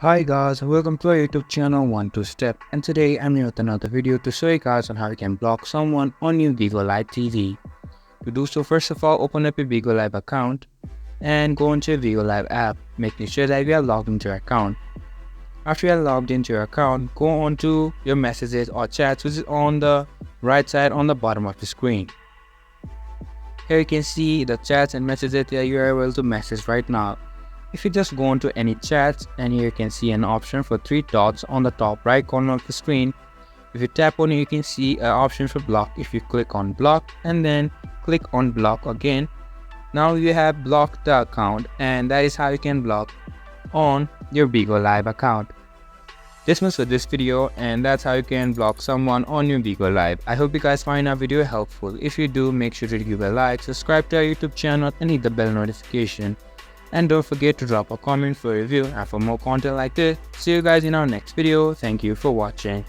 Hi guys, welcome to our YouTube channel 1-2-Step, and today I'm here with another video to show you guys on how you can block someone on your Bigo Live TV. To do so, first of all, open up your Bigo Live account and go into your Bigo Live app, making sure that you are logged into your account. After you are logged into your account, go on to your messages or chats, which is on the right side on the bottom of the screen. Here you can see the chats and messages that you are able to message right now. If you just go into any chats, and here you can see an option for 3 dots on the top right corner of the screen. If you tap on it, you can see an option for block. If you click on block and then click on block again, now you have blocked the account, and that is how you can block on your Bigo Live account. This was for this video, and that's how you can block someone on your Bigo Live. I hope you guys find our video helpful. If you do, make sure to give a like, subscribe to our YouTube channel and hit the bell notification. And don't forget to drop a comment for a review and for more content like this. See you guys in our next video. Thank you for watching.